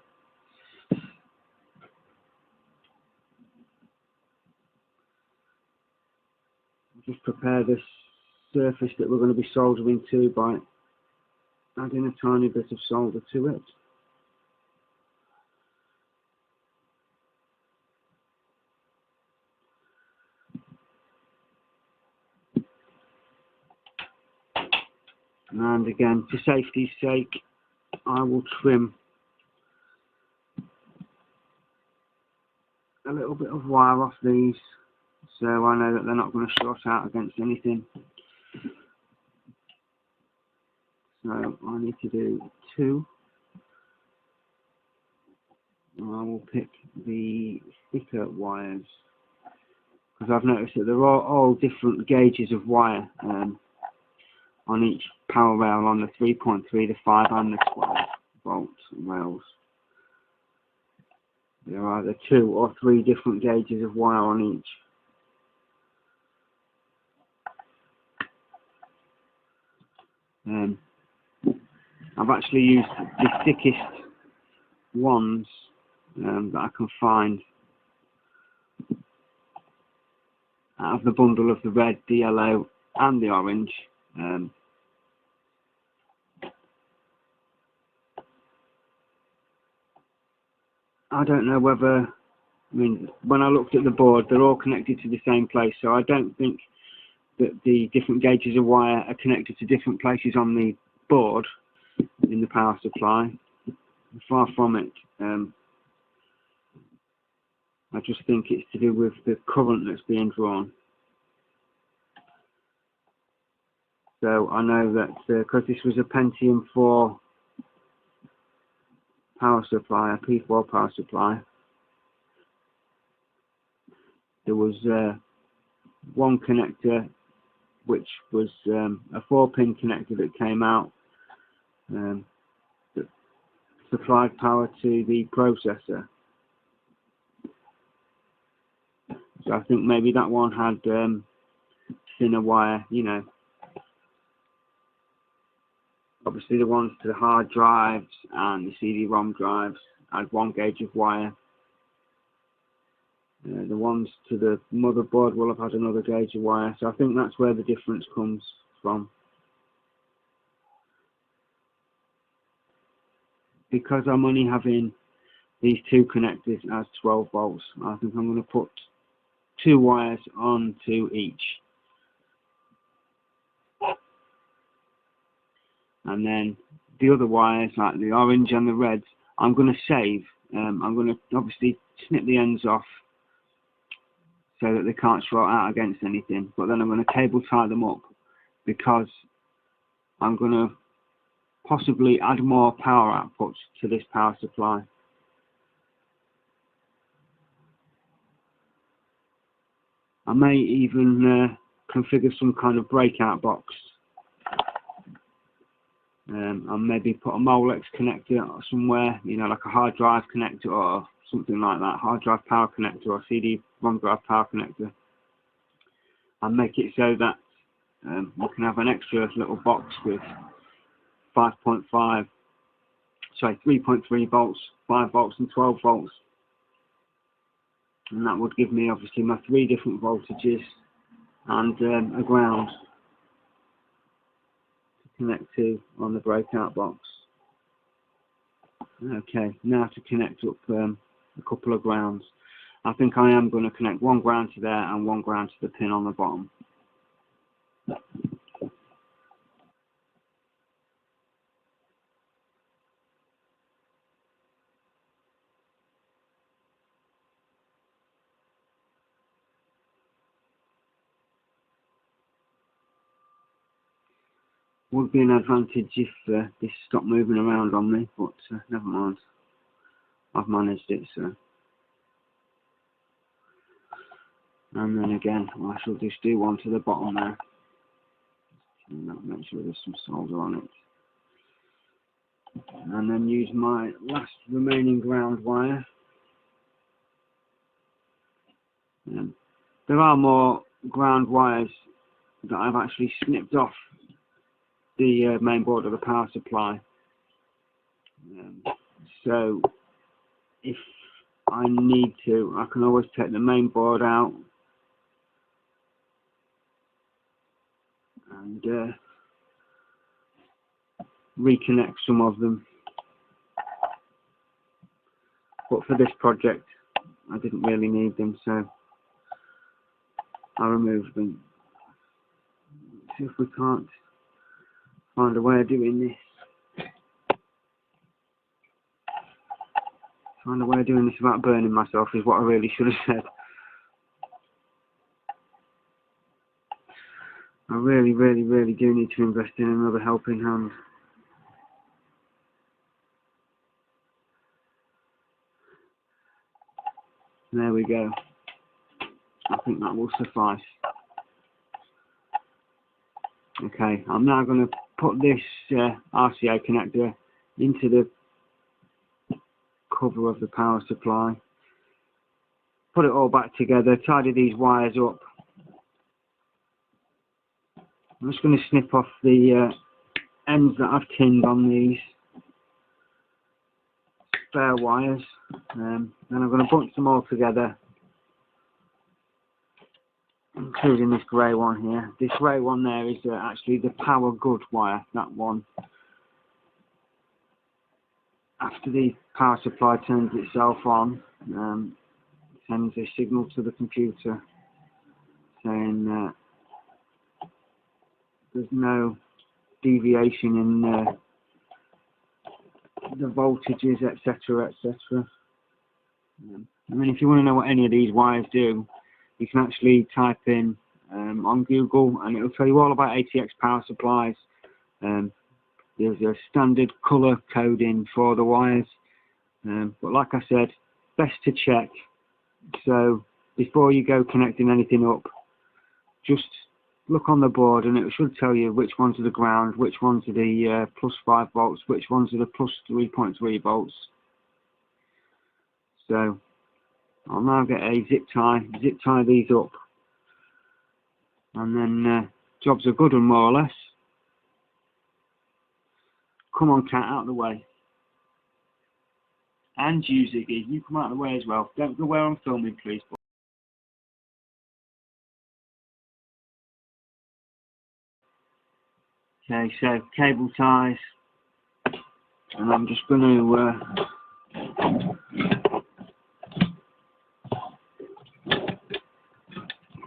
Just prepare this surface that we're going to be soldering to by adding a tiny bit of solder to it. And again, for safety's sake, I will trim a little bit of wire off these, so I know that they're not going to short out against anything. So I need to do 2. I will pick the thicker wires, because I've noticed that they're all different gauges of wire on each power rail, on the 3.3, the 5 and the 12 volt rails. There are either 2 or 3 different gauges of wire on each. I've actually used the thickest ones that I can find out of the bundle of the red, the yellow and the orange. I don't know whether, I mean, when I looked at the board, they're all connected to the same place, so I don't think that the different gauges of wire are connected to different places on the board in the power supply. Far from it. I just think it's to do with the current that's being drawn. So I know that because this was a Pentium 4 power supply, a P4 power supply, there was one connector which was a 4-pin connector that came out that supplied power to the processor. So I think maybe that one had thinner wire, you know. Obviously the ones to the hard drives and the CD-ROM drives had 1 gauge of wire. The ones to the motherboard will have had another gauge of wire, so I think that's where the difference comes from. Because I'm only having these 2 connectors as 12 volts, I think I'm going to put 2 wires onto each. And then the other wires, like the orange and the reds, I'm going to save. I'm going to obviously snip the ends off so that they can't short out against anything, but then I'm going to cable tie them up because I'm going to possibly add more power outputs to this power supply. I may even configure some kind of breakout box and maybe put a Molex connector somewhere, you know, like a hard drive connector or something like that, hard drive power connector or CD-ROM drive power connector, and make it so that we can have an extra little box with 3.3 volts, 5 volts and 12 volts, and that would give me obviously my 3 different voltages and a ground to connect to on the breakout box. Okay, now to connect up a couple of grounds. I think I am going to connect 1 ground to there and 1 ground to the pin on the bottom. Would be an advantage if this stopped moving around on me, but never mind. I've managed it, so. And then again, I shall just do one to the bottom there. And that'll make sure there's some solder on it. And then use my last remaining ground wire. There are more ground wires that I've actually snipped off the main board of the power supply. So if I need to, I can always take the main board out and reconnect some of them. But for this project, I didn't really need them, so I removed them. Let's see if we can't find a way of doing this. Find a way of doing this without burning myself is what I really should have said. I really do need to invest in another helping hand. There we go. I think that will suffice. Okay, I'm now going to put this RCA connector into the cover of the power supply. Put it all back together, tidy these wires up. I'm just going to snip off the ends that I've tinned on these spare wires. Then I'm going to bunch them all together, including this grey one here. This grey one there is actually the power good wire, that one. After the power supply turns itself on, it sends a signal to the computer saying there's no deviation in the voltages, etc, etc. I mean, if you want to know what any of these wires do, you can actually type in on Google and it'll tell you all about ATX power supplies. There's a standard colour coding for the wires, but like I said, best to check. So before you go connecting anything up, just look on the board and it should tell you which ones are the ground, which ones are the plus 5 volts, which ones are the plus 3.3 volts. So I'll now get a zip tie these up, and then jobs are good and more or less. Come on, cat, out of the way. And you, Ziggy, you come out of the way as well. Don't go where I'm filming, please. Okay, so cable ties, and I'm just going to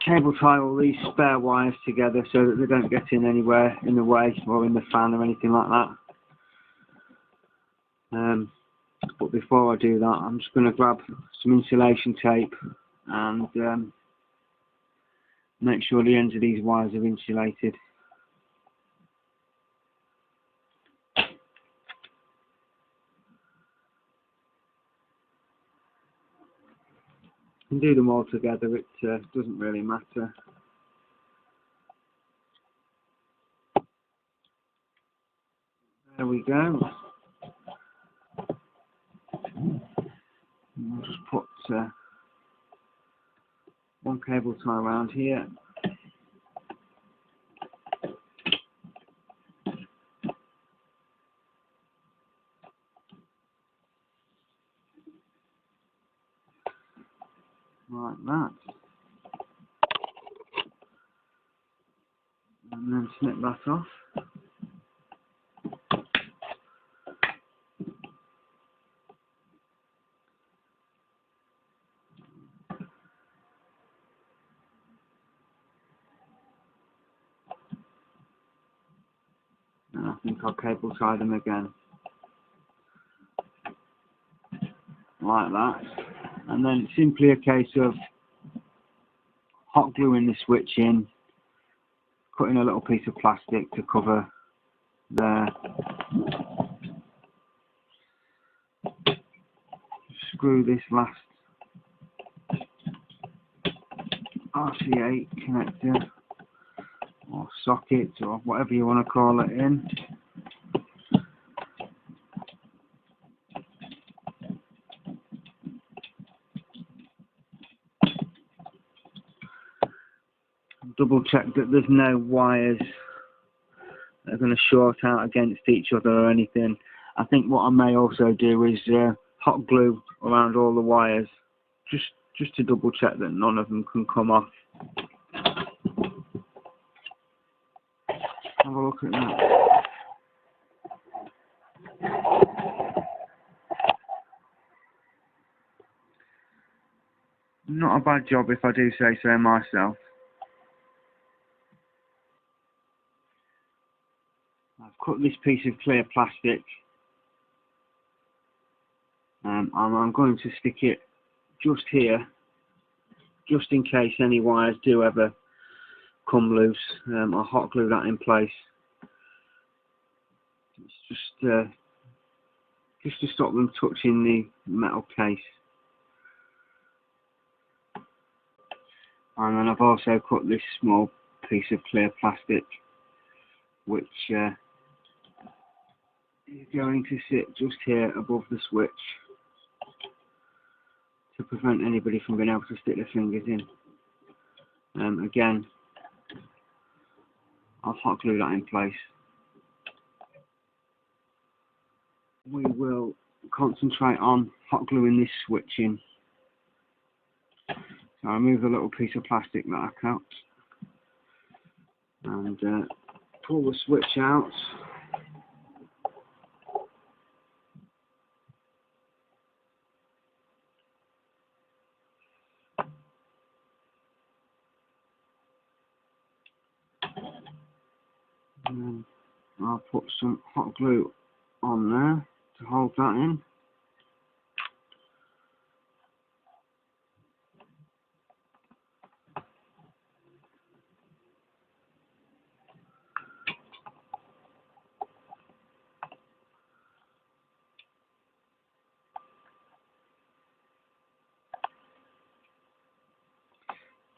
cable tie all these spare wires together so that they don't get in anywhere in the way or in the fan or anything like that. But before I do that, I'm just going to grab some insulation tape and make sure the ends of these wires are insulated. You can do them all together, it doesn't really matter. There we go. I'll just put one cable tie around here. Like that. And then snip that off. think I'll cable tie them again. Like that. And then simply a case of hot gluing the switch in, cutting a little piece of plastic to cover there. Screw this last RCA connector or socket or whatever you want to call it in. Double check that there's no wires that are going to short out against each other or anything. I think what I may also do is hot glue around all the wires, just to double check that none of them can come off. Have a look at that. Not a bad job if I do say so myself. I've cut this piece of clear plastic and I'm going to stick it just here, just in case any wires do ever come loose. I'll hot glue that in place. It's just to stop them touching the metal case. And then I've also cut this small piece of clear plastic, which is going to sit just here above the switch to prevent anybody from being able to stick their fingers in. Again, I'll hot glue that in place. We will concentrate on hot gluing this switch in. So I remove the little piece of plastic that I cut and pull the switch out. And I'll put some hot glue on there to hold that in.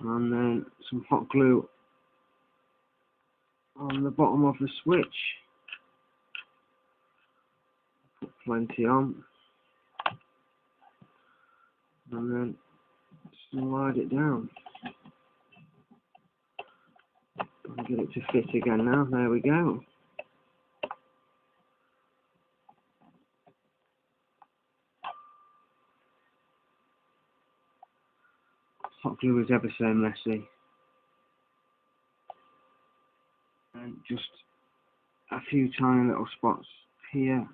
And then some hot glue on the bottom of the switch. Put plenty on. And then slide it down. I'll get it to fit again now. There we go. Hot glue is ever so messy. And just a few tiny little spots here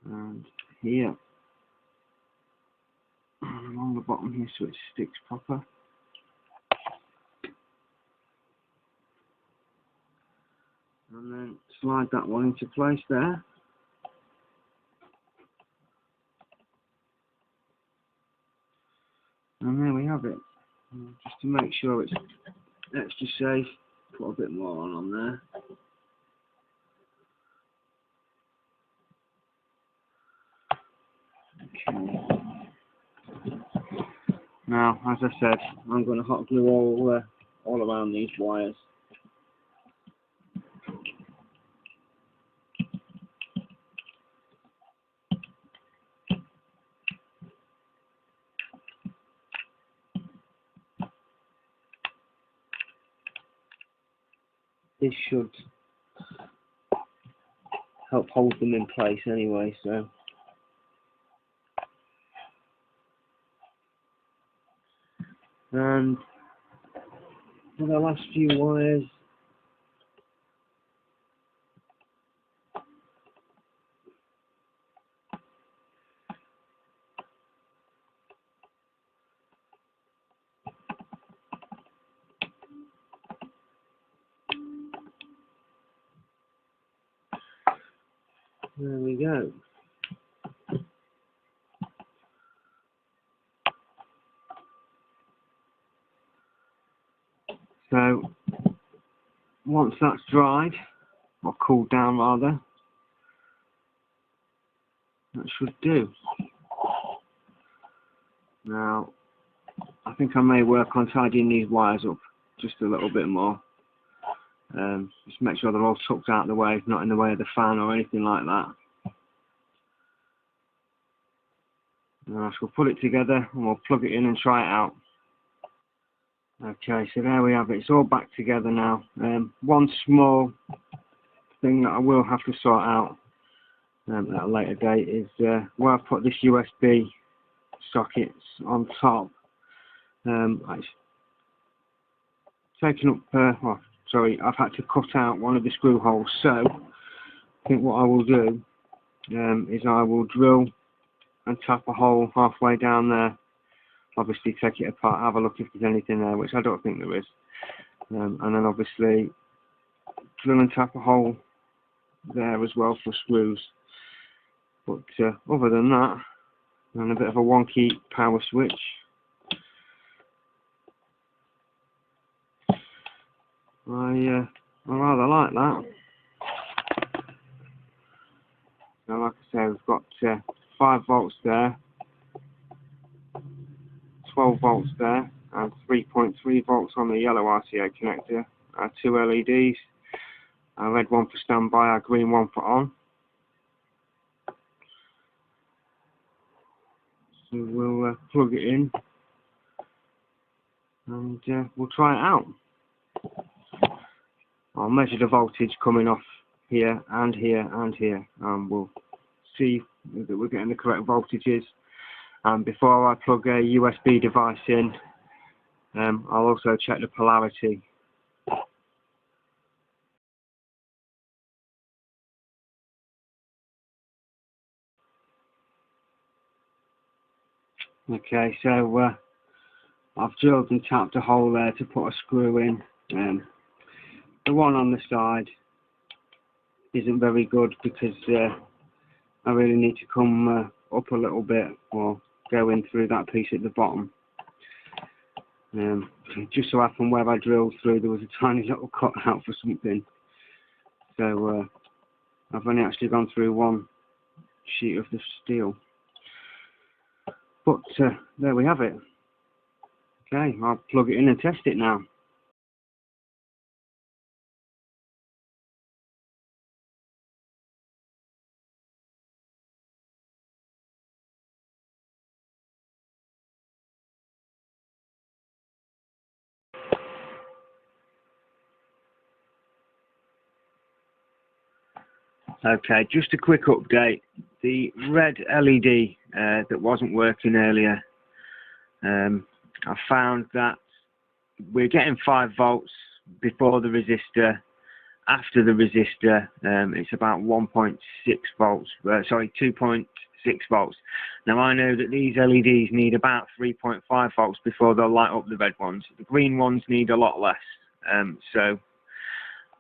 and here. And along the bottom here so it sticks proper. And then slide that one into place there. And there we have it. Just to make sure it's extra safe, put a bit more on there. Okay. Now, as I said, I'm going to hot glue all around these wires. This should help hold them in place anyway, so. And for the last few wires, There we go. So once that's dried, or cooled down rather, that should do. Now, I think I may work on tidying these wires up just a little bit more. Just make sure they're all tucked out of the way, not in the way of the fan or anything like that. And I shall put it together and we'll plug it in and try it out. Okay, so there we have it. It's all back together now. One small thing that I will have to sort out at a later date is where I've put this USB sockets on top. I've taken up, I've had to cut out one of the screw holes. So I think what I will do is I will drill and tap a hole halfway down there. Obviously take it apart, have a look if there's anything there, which I don't think there is. And then obviously drill and tap a hole there as well for screws. But other than that, and a bit of a wonky power switch. I rather like that. So like I say, we've got 5 volts there, 12 volts there, and 3.3 volts on the yellow RCA connector. Our 2 LEDs, our red one for standby, our green one for on. So we'll plug it in and we'll try it out. I'll measure the voltage coming off here and here and here, and we'll see that we're getting the correct voltages. And before I plug a USB device in, I'll also check the polarity. Okay, so I've drilled and tapped a hole there to put a screw in. The one on the side isn't very good because I really need to come up a little bit or go in through that piece at the bottom. Just so happened where I drilled through there was a tiny little cut out for something. So I've only actually gone through one sheet of the steel. But there we have it. Okay, I'll plug it in and test it now. Okay, just a quick update. The red LED that wasn't working earlier, I found that we're getting 5 volts before the resistor. After the resistor, it's about 1.6 volts, 2.6 volts. Now I know that these LEDs need about 3.5 volts before they'll light up the red ones. The green ones need a lot less. So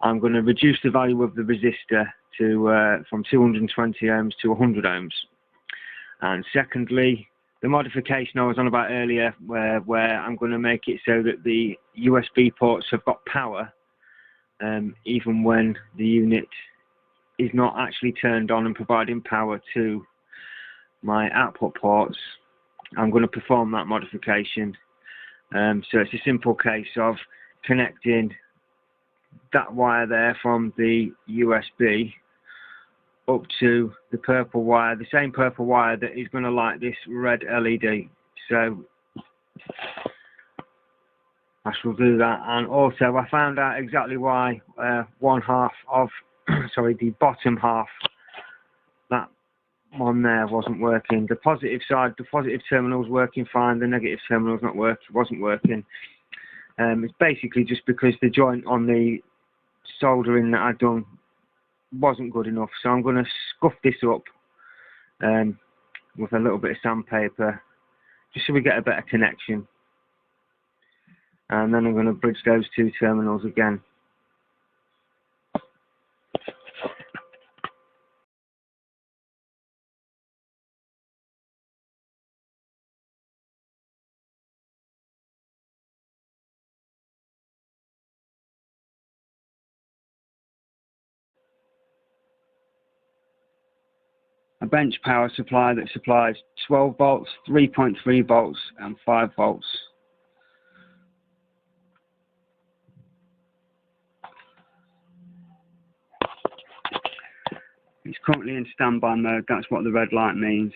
I'm going to reduce the value of the resistor to from 220 ohms to 100 ohms. And secondly, the modification I was on about earlier, where I'm going to make it so that the USB ports have got power, even when the unit is not actually turned on and providing power to my output ports. I'm going to perform that modification. So it's a simple case of connecting that wire there from the USB up to the purple wire, the same purple wire that is going to light this red LED. So I shall do that. And also I found out exactly why one half of the bottom half, that one there, wasn't working. The positive side, the positive terminal was working fine, the negative terminal wasn't working. It's basically just because the joint on the soldering that I'd done wasn't good enough. So I'm going to scuff this up with a little bit of sandpaper, just so we get a better connection. And then I'm going to bridge those 2 terminals again. a bench power supply that supplies 12 volts, 3.3 volts and 5 volts. It's currently in standby mode, that's what the red light means,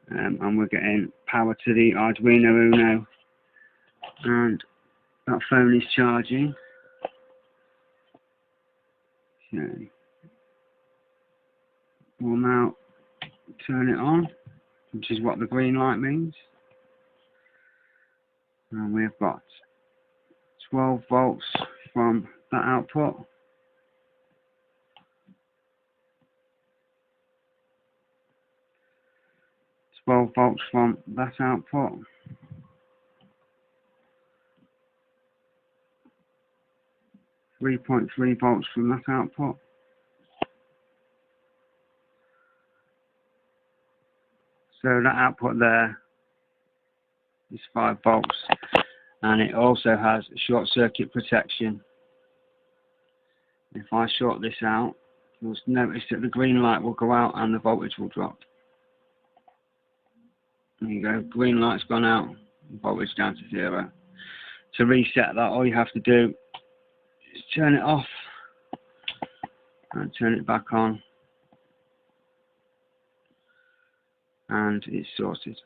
and we're getting power to the ArDweNOme, and that phone is charging. Okay. We'll now turn it on, which is what the green light means, and we've got 12 volts from that output. 12 volts from that output. .3 volts from that output. So that output there is 5 volts, and it also has short circuit protection. If I short this out, you'll notice that the green light will go out and the voltage will drop. There you go, green light's gone out, voltage down to 0. To reset that, all you have to do is turn it off and turn it back on, and it's sorted.